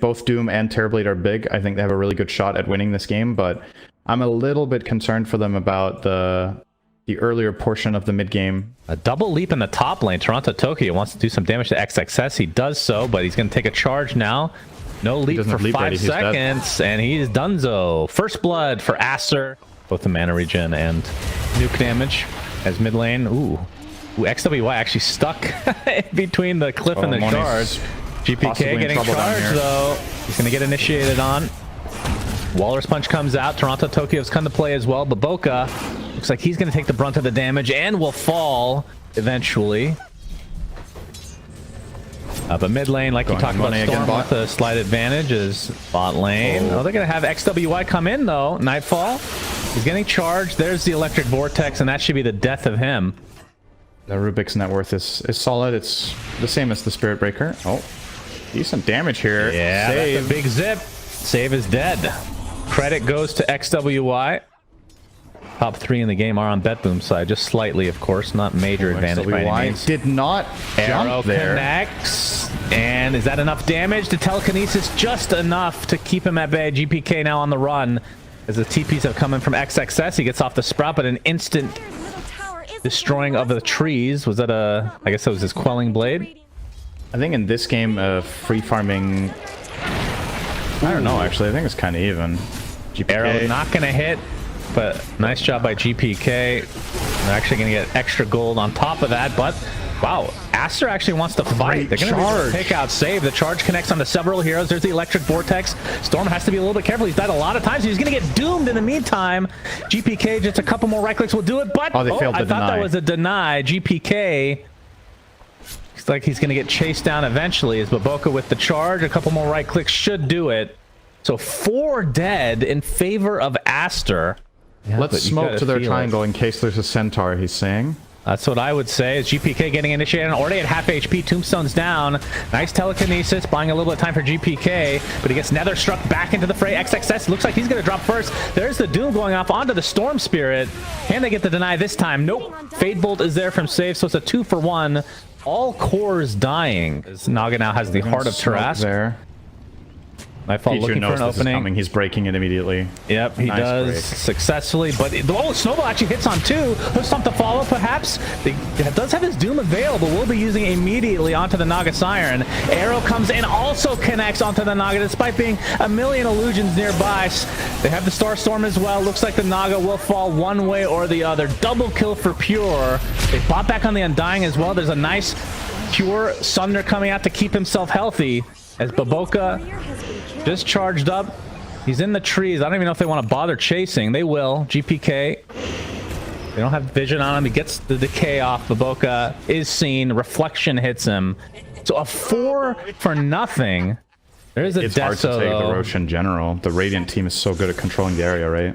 both Doom and Terrorblade are big. I think they have a really good shot at winning this game, but I'm a little bit concerned for them about the earlier portion of the mid game. A double leap in the top lane. DOTA2 wants to do some damage to XXS. He does so, but he's going to take a charge now. No leap for 5 seconds, and he's donezo. First blood for Aster. Both the mana regen and nuke damage as mid lane. Ooh, XWY actually stuck between the cliff and the charge. GPK getting charged though. He's going to get initiated on. Walrus Punch comes out. DOTA2's come to play as well, but Boca looks like he's going to take the brunt of the damage and will fall eventually. But mid lane, like you talked about, Storm with a slight advantage is bot lane. Oh, they're going to have XWY come in though. Nightfall. He's getting charged. There's the Electric Vortex, and that should be the death of him. The Rubik's net worth is solid. It's the same as the Spirit Breaker. Oh, decent damage here. Yeah, Save. That's a big zip. Save is dead. Credit goes to XWY. Top 3 in the game are on BetBoom's side, just slightly, of course, not major advantage by any means. Did not Arrow jump there. Connects, and is that enough damage to telekinesis? Just enough to keep him at bay. GPK now on the run as the TPs have come in from XXS. He gets off the sprout, but an instant destroying of the trees. Was that a? I guess that was his quelling blade. I think in this game, free farming. I don't know, actually. I think it's kind of even. GPK. Arrow not going to hit, but nice job by GPK. They're actually going to get extra gold on top of that, but wow, Aster actually wants to fight. They're going to take out save. The charge connects onto several heroes. There's the Electric Vortex. Storm has to be a little bit careful. He's died a lot of times. He's going to get doomed in the meantime. GPK, just a couple more right clicks will do it, but they failed to I thought that was a deny. GPK, looks like he's going to get chased down eventually. Is Baboka with the charge? A couple more right clicks should do it. So 4 dead in favor of Aster. Yeah, let's smoke to their triangle in case there's a centaur, he's saying. That's what I would say. Is GPK getting initiated? Already at half HP. Tombstone's down. Nice telekinesis, buying a little bit of time for GPK, but he gets Nether struck back into the fray. XXS looks like he's going to drop first. There's the Doom going off onto the Storm Spirit. Can they get the deny this time? Nope. Fade Bolt is there from save, so it's a 2-for-1. All cores dying. As Naga now has the Heart of Tarrasque there. Nightfall looking for an opening. He's breaking it immediately. Yep, he does successfully, but Snowball actually hits on 2. Looks something to follow, perhaps. He does have his Doom available. We'll be using immediately onto the Naga Siren. Arrow comes in, also connects onto the Naga, despite being a million illusions nearby. They have the Star Storm as well. Looks like the Naga will fall one way or the other. Double kill for Pure. They bought back on the Undying as well. There's a nice Pure Sunder coming out to keep himself healthy as Baboka just charged up. He's in the trees. I don't even know if they want to bother chasing. They will. GPK. They don't have vision on him. He gets the decay off. Baboka is seen. Reflection hits him. So a 4 for nothing. There is a It's hard to take the Roche in general. The Radiant team is so good at controlling the area, right?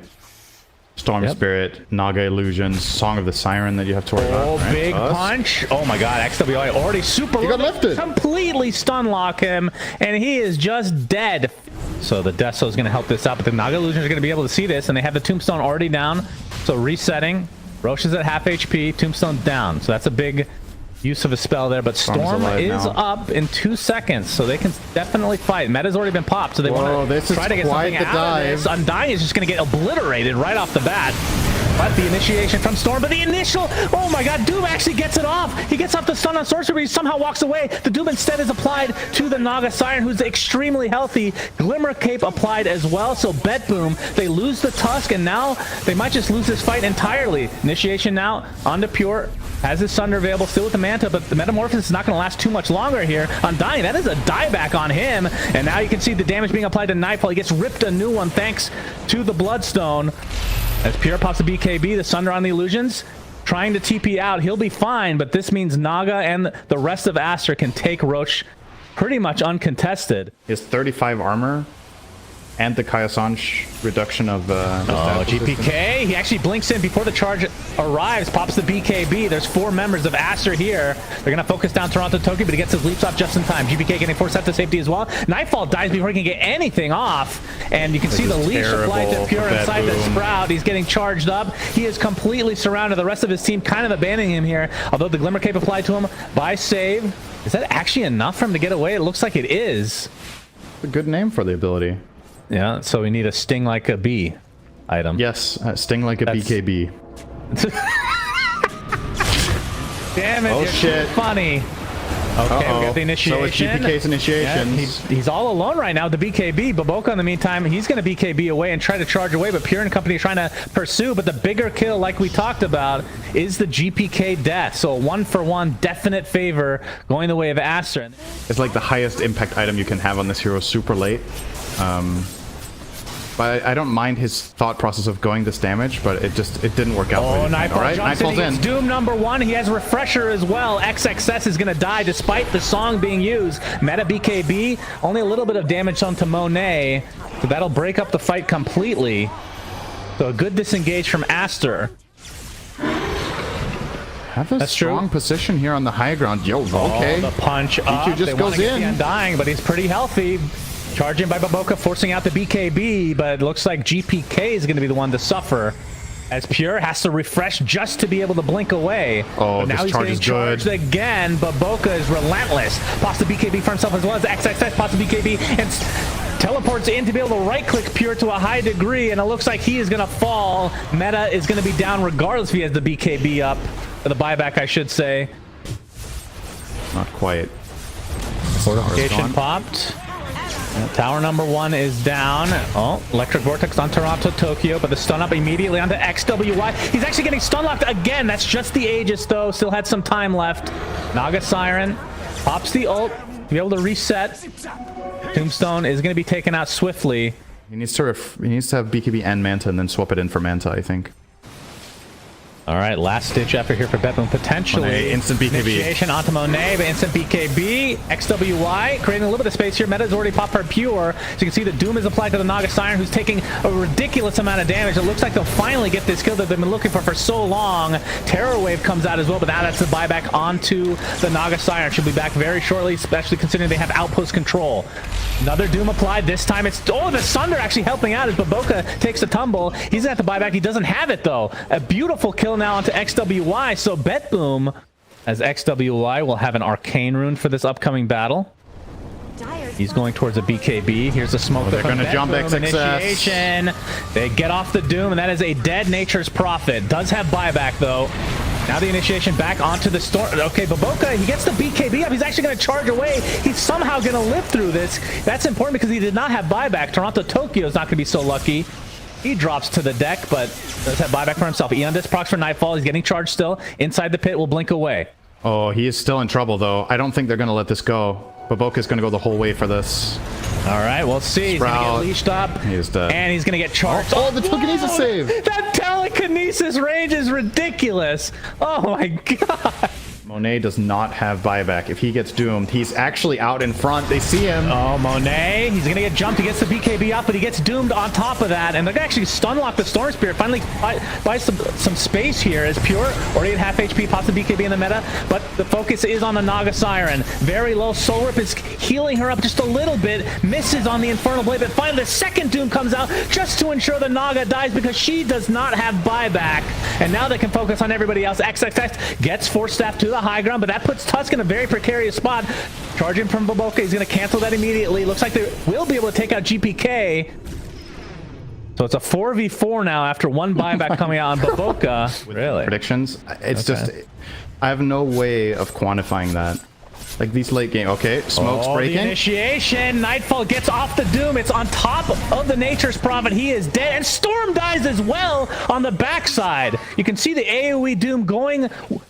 Storm Spirit, Naga Illusions, Song of the Siren that you have to worry about. Oh, right? Big punch. Oh my god, XWI already super. He got lifted. Completely stun lock him, and he is just dead. So the Deso is going to help this out, but the Naga Illusions are going to be able to see this, and they have the Tombstone already down. So resetting. Roche is at half HP, Tombstone down. So that's a big use of a spell there, but Storm is up in 2 seconds, so they can definitely fight. Meta's already been popped, so they want to try to get something out of this. Undying is just going to get obliterated right off the bat. But the initiation from Storm, but the initial, oh my god, Doom actually gets it off. He gets off the stun on Sorcery, but he somehow walks away. The Doom instead is applied to the Naga Siren, who's extremely healthy. Glimmer Cape applied as well, so BetBoom, they lose the Tusk, and now they might just lose this fight entirely. Initiation now onto Pure. Has his Sunder available, still with the Manta, but the Metamorphosis is not going to last too much longer here. Undying, that is a dieback on him, and now you can see the damage being applied to Nightfall. He gets ripped a new one thanks to the Bloodstone. As Pure pops a BKB, the Sunder on the Illusions, trying to TP out. He'll be fine, but this means Naga and the rest of Aster can take Roche pretty much uncontested. He has 35 armor. And the Kayasange reduction of GPK, he actually blinks in before the charge arrives, pops the BKB. There's 4 members of Aster here. They're going to focus down DOTA2, but he gets his leaps off just in time. GPK getting forced out to safety as well. Nightfall dies before he can get anything off, and you can see the leash applied to Pure inside the Sprout. He's getting charged up. He is completely surrounded. The rest of his team kind of abandoning him here, although the Glimmer Cape applied to him by save. Is that actually enough for him to get away? It looks like it is. A good name for the ability. Yeah, so we need a sting like a bee item. Yes, sting like a BKB. Damn it, Oh, you're shit. too funny. Okay, we got the initiation. So it's GPK's initiation. Yeah, he's all alone right now with the BKB. Baboka, in the meantime, he's going to BKB away and try to charge away, but Pure and company are trying to pursue. But the bigger kill, like we talked about, is the GPK death. So a 1-for-1 definite favor going the way of Aster. It's like the highest impact item you can have on this hero super late. But I don't mind his thought process of going this damage, but it didn't work out. Oh, Nightfall right? jumps Nightfall's in. in. Doom #1. He has Refresher as well. XXS is going to die despite the song being used. Meta BKB, only a little bit of damage onto Monet. So that'll break up the fight completely. So a good disengage from Aster. Have a strong position here on the high ground. Yo, okay. Oh, the punch up. just They wanna goes get in. the Undying, but he's pretty healthy. Charging by Baboka, forcing out the BKB, but it looks like GPK is going to be the one to suffer. As Pure has to refresh just to be able to blink away. Oh, but now this he's charge getting is good. charged again. Baboka is relentless. Pops the BKB for himself as well as XXX pops the BKB and teleports in to be able to right-click Pure to a high degree, and it looks like he is going to fall. Meta is going to be down regardless if he has the BKB up, or the buyback, I should say. Not quite. Fortification popped. Tower #1 is down. Oh, Electric Vortex on Toronto, Tokyo, but the stun up immediately onto XWY. He's actually getting stun locked again. That's just the Aegis, though. Still had some time left. Naga Siren pops the ult to be able to reset. Tombstone is going to be taken out swiftly. He needs to have BKB and Manta and then swap it in for Manta, I think. All right, last ditch effort here for Betboom. Potentially Monet, instant BKB. Initiation onto Monet, but instant BKB. XWY creating a little bit of space here. Meta's already popped her Pure. So you can see the Doom is applied to the Naga Siren, who's taking a ridiculous amount of damage. It looks like they'll finally get this kill that they've been looking for so long. Terror Wave comes out as well, but now that's the buyback onto the Naga Siren. Should be back very shortly, especially considering they have outpost control. Another Doom applied. This time it's... Oh, the Sunder actually helping out as Baboka takes a tumble. He's at the buyback. He doesn't have it, though. A beautiful kill now onto XWY. So Betboom, as XWY, will have an Arcane Rune for this upcoming battle. He's going towards a BKB. Here's a smoke. They're going to jump XXS. Initiation. They get off the Doom, and that is a dead Nature's Prophet. Does have buyback, though. Now the initiation back onto the storm. Okay, Baboka, he gets the BKB up. He's actually going to charge away. He's somehow going to live through this. That's important because he did not have buyback. Toronto Tokyo is not going to be so lucky. He drops to the deck, but does have buyback for himself. Eon Disc procs for Nightfall. He's getting charged still. Inside the pit will blink away. Oh, he is still in trouble, though. I don't think they're going to let this go. Baboka's going to go the whole way for this. All right, we'll see. He's going to get leashed up. He's dead. And he's going to get charged. Oh, the telekinesis save! That telekinesis range is ridiculous. Oh, my God. Monet does not have buyback. If he gets doomed, he's actually out in front. They see him. Oh, Monet. He's going to get jumped. He gets the BKB up, but he gets doomed on top of that. And they're going to actually stun lock the Storm Spirit. Finally buy some space here as Pure already at half HP, pops the BKB in the meta. But the focus is on the Naga Siren. Very low. Soul Rip is healing her up just a little bit. Misses on the Infernal Blade, but finally the second Doom comes out just to ensure the Naga dies because she does not have buyback. And now they can focus on everybody else. XXX gets Force Staff to the high ground, but that puts Tusk in a very precarious spot. Charging from Baboka, he's going to cancel that immediately. Looks like they will be able to take out GPK. So it's a 4v4 now after one buyback coming out on Baboka. Really? Predictions? It's just... I have no way of quantifying that. Like these late game... Okay, smoke's breaking. The initiation. Nightfall gets off the Doom. It's on top of the Nature's Prophet. He is dead. And Storm dies as well on the backside. You can see the AoE Doom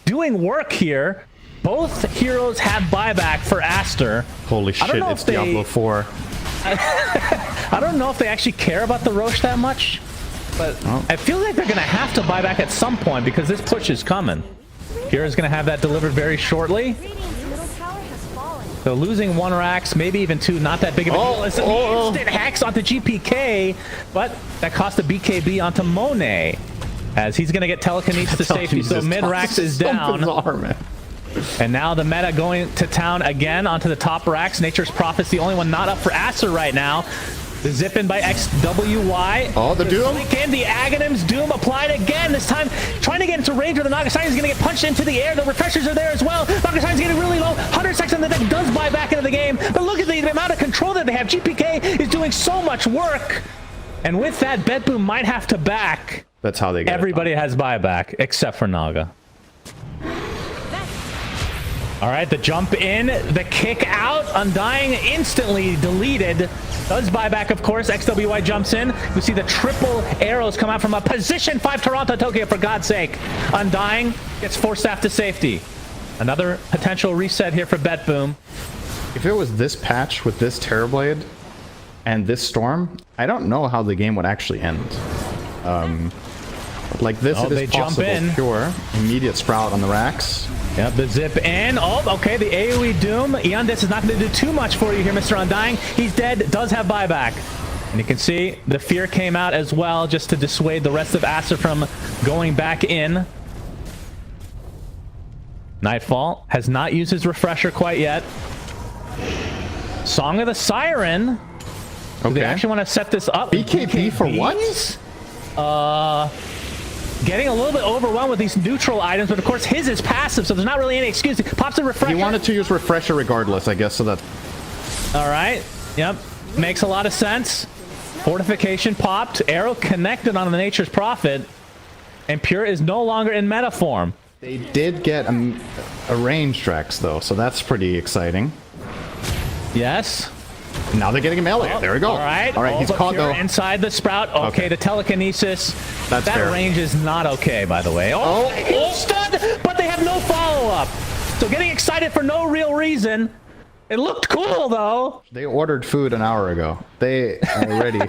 doing work here. Both heroes have buyback for Aster. Holy shit, it's Diablo 4. I don't know if they actually care about the Roche that much, but I feel like they're going to have to buy back at some point because this push is coming. Kira's going to have that delivered very shortly. So losing one Rax, maybe even two, not that big of a deal. It's an instant hex onto GPK, but that cost a BKB onto Monet, as he's going to get telekinesis to safety. So mid-Rax is down. Bizarre, man. And now the meta going to town again onto the top Rax. Nature's Prophet's the only one not up for Aster right now. The zip in by XWY. Oh, the Doom. Again, the Aghanim's Doom applied again. This time, trying to get into range where the Nagasaki is going to get punched into the air. The refreshers are there as well. Nagasaki is getting really low. 100 seconds on the deck does buy back into the game. But look at the amount of control that they have. GPK is doing so much work. And with that, BetBoom might have to back. That's how they get Everybody has buyback, except for Naga. All right, the jump in, the kick out, Undying instantly deleted. Does buyback, of course. XWY jumps in. We see the triple arrows come out from a position 5 Toronto Tokyo, for God's sake. Undying gets forced staff to safety. Another potential reset here for BetBoom. If it was this patch with this Terrorblade and this Storm, I don't know how the game would actually end. Like this, it they is jump possible. in. Pure, immediate sprout on the racks. Yep, the zip in. Oh, okay, the AoE Doom. Eondis is not going to do too much for you here, Mr. Undying. He's dead, does have buyback. And you can see the fear came out as well, just to dissuade the rest of Aster from going back in. Nightfall has not used his refresher quite yet. Song of the Siren. Do they actually want to set this up? BKB for what? Getting a little bit overwhelmed with these neutral items, but of course his is passive, so there's not really any excuse. He pops a refresher. He wanted to use refresher regardless, I guess, so that... All right. Yep. Makes a lot of sense. Fortification popped. Arrow connected on the Nature's Prophet. And Pure is no longer in meta form. They did get a range tracks, though, so that's pretty exciting. Yes. Now they're getting a melee. There we go. All right. He's caught, though. Inside the sprout. Okay, the telekinesis. That's that fair. range is not okay, by the way. Stud, but they have no follow-up. So getting excited for no real reason. It looked cool, though. They ordered food an hour ago. They are ready.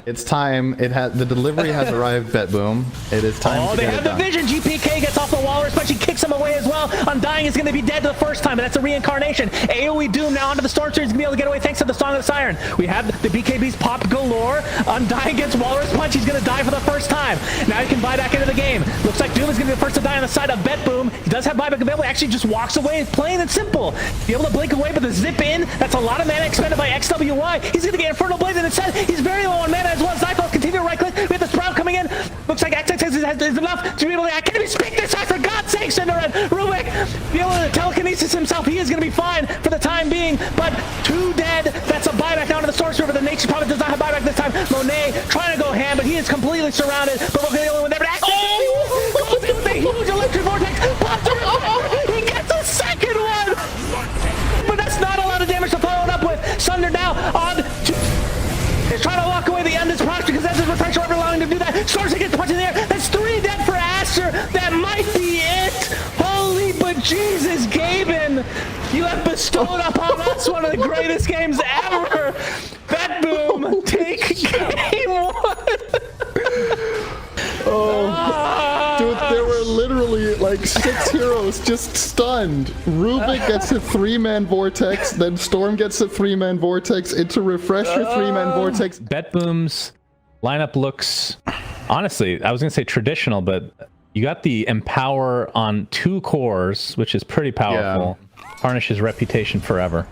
It's time. The delivery has arrived, BetBoom. It is time to they get have it the done. vision. GPK gets off the walrus, but she kicks him away as well. Undying is going to be dead the first time, but that's a reincarnation. AoE Doom now onto the Storm Surge is going to be able to get away thanks to the Song of the Siren. We have the BKBs pop galore. Undying gets walrus punch. He's going to die for the first time. Now he can buy back into the game. Looks like Doom is going to be the first to die on the side of BetBoom. He does have buyback available. Actually just walks away. Plain and simple. Be able to blink away, but the zip in, that's a lot of mana expended by XWY. He's going to get Infernal Blade, and instead he's very low on mana as well. Zyphos continue to right click. We have the Sprout coming in. Looks like XX is enough to be able to... I can't even speak this time, for God's sake, Cinderred. Rubik, be able to telekinesis himself. He is going to be fine for the time being, but 2 dead. That's a buyback down to the Source River. The Nature's Prophet does not have buyback this time. Monet trying to go ham, but he is completely surrounded. But we're the only one there. But goes in with a huge electric vortex. Pops a refresher. He gets a second one. But that's not a lot of damage to follow it up with. Sunder now on to... He's trying to walk away the end of this project because that's his refresher ever allowing him to do that. Source gets punched in the air. That's 3 dead for Aster. That might be it. Holy bejesus, Gaben. You have bestowed upon us one of the greatest games ever. BetBoom, take game 1. Dude, there were literally like 6 heroes just stunned. Rubik gets a 3-man vortex, then Storm gets a 3-man vortex, into refresher 3-man vortex. BetBoom's lineup looks, honestly, I was going to say traditional, but you got the Empower on 2 cores, which is pretty powerful. Tarnish his reputation forever.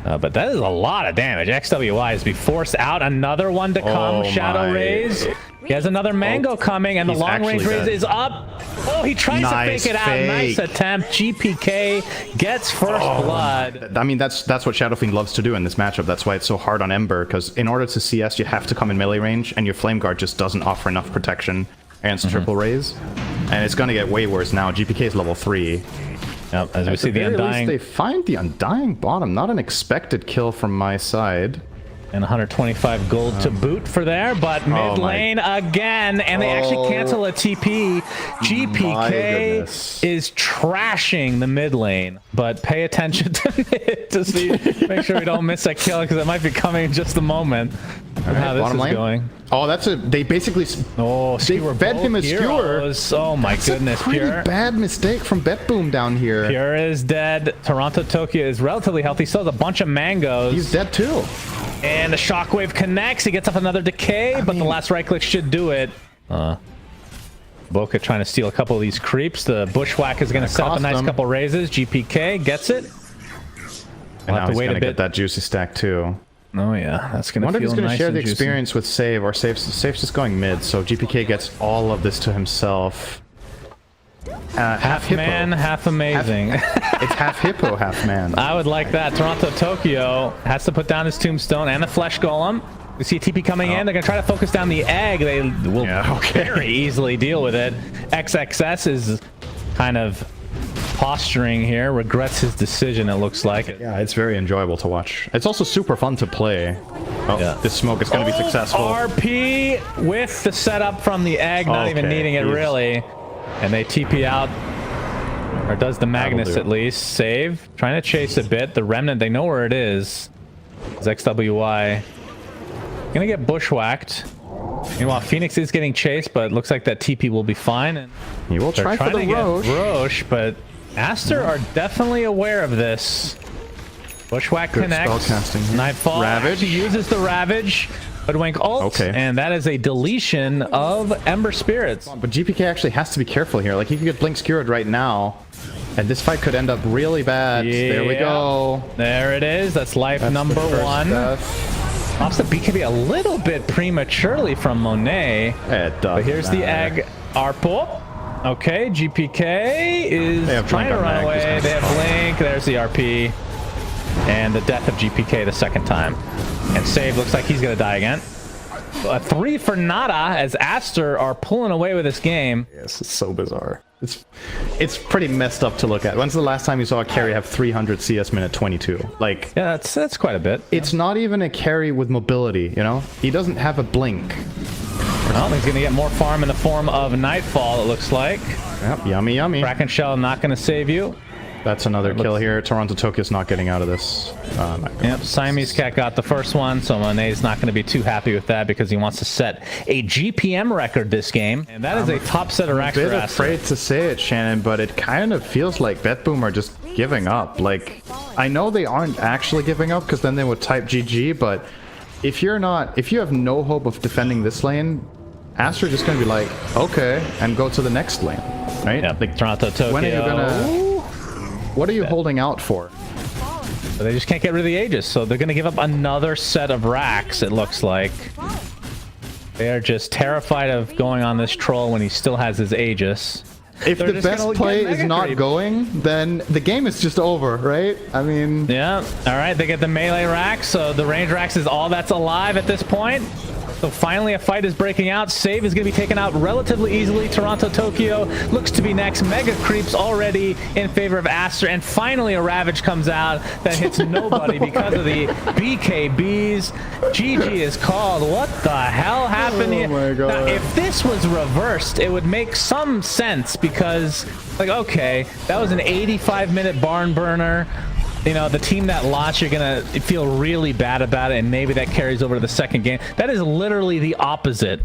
But that is a lot of damage. XWY is be forced out. Another one to come. Shadow Rays. He has another Mango coming, and the long range raise is up. Oh, he tries to fake it out. Nice attempt. GPK gets first blood. I mean, that's what Shadow Fiend loves to do in this matchup. That's why it's so hard on Ember, because in order to CS, you have to come in melee range, and your Flame Guard just doesn't offer enough protection against triple raise. And it's going to get way worse now. GPK is level 3. Yep, as we see the Undying. They find the Undying bottom. Not an expected kill from my side. And 125 gold to boot for there, but mid lane again, and they actually cancel a TP. GPK is trashing the mid lane, but pay attention to mid to see, make sure we don't miss a kill, because it might be coming in just a moment. How this is going. Oh, that's a... They basically... they fed him a skewer. Oh my goodness, Pure. Pretty bad mistake from BetBoom down here. Pure is dead. Toronto Tokyo is relatively healthy. Still has a bunch of mangoes. He's dead too. And the shockwave connects. He gets up another decay, but the last right click should do it. Boca trying to steal a couple of these creeps. The bushwhack is going to set up a nice couple raises. GPK gets it. And We'll now have to he's wait a gonna bit. get that juicy stack too. Oh yeah, that's I gonna wonder if feel he's gonna nice share and the juicy. experience with Save, or Save's just going mid, so GPK gets all of this to himself. Half hippo. Man, half amazing. It's half hippo, half man. I would like that. Toronto Tokyo has to put down his tombstone and the flesh golem. We see TP coming in. They're gonna try to focus down the egg. They will very easily deal with it. XXS is kind of posturing here, regrets his decision, it looks like. Yeah, it's very enjoyable to watch. It's also super fun to play. Oh, Yeah. this smoke is going to be successful. RP with the setup from the egg, not even needing it really. And they TP out, or does the Magnus do. at least. Save, trying to chase a bit. The Remnant, they know where it is. It's XWY. Gonna get bushwhacked. Meanwhile, Phoenix is getting chased, but it looks like that TP will be fine. And He will try for the Roche. Roche, but Aster are definitely aware of this. Bushwhack Good connects. spellcasting here. Nightfall Ravage. actually uses the Ravage. Hoodwink ult. Okay. And that is a deletion of Ember Spirits. But GPK actually has to be careful here. Like, he could get Blink Skewered right now, and this fight could end up really bad. There we go. There it is. That's life That's number the first one. death. Pops the BKB a little bit prematurely from Monet. It does. But here's the egg. Arpo. Okay, GPK is trying to run away. They have Blink. There's the RP. And the death of GPK the second time. And Save looks like he's going to die again. A 3 for Nada as Aster are pulling away with this game. Yes, it's so bizarre. It's pretty messed up to look at. When's the last time you saw a carry have 300 CS minute 22? Like, Yeah, that's quite a bit. it's not even a carry with mobility, you know? He doesn't have a blink. Well, he's going to get more farm in the form of Nightfall, it looks like. Yep, yummy, yummy. Kraken Shell not going to save you. That's another kill here. Toronto Tokyo's not getting out of this. Yep, Siamese Cat got the first one, so Monet's not going to be too happy with that because he wants to set a GPM record this game. And that is a top set of racks I'm a for bit Aster. afraid to say it, Shannon, but it kind of feels like BetBoom are just giving up. Like, I know they aren't actually giving up because then they would type GG, but if you have no hope of defending this lane, Aster just going to be like, okay, and go to the next lane, right? Yep, Like, Toronto Tokyo. when are you gonna... What are you holding out for? But they just can't get rid of the Aegis, so they're going to give up another set of racks, it looks like. They are just terrified of going on this troll when he still has his Aegis. If They're the just best gonna play get is Mega not Creep. going, then the game is just over, right? I mean... Yeah, all right, they get the melee racks, so the range racks is all that's alive at this point. So finally a fight is breaking out. Save is going to be taken out relatively easily. Toronto Tokyo looks to be next. Mega Creeps already in favor of Aster. And finally a Ravage comes out that hits nobody because of the BKBs. GG is called. What the hell happened here? my God. Now, if this was reversed, it would make some sense because, like, okay, that was an 85-minute barn burner. You know, the team that lost, you're going to feel really bad about it, and maybe that carries over to the second game. That is literally the opposite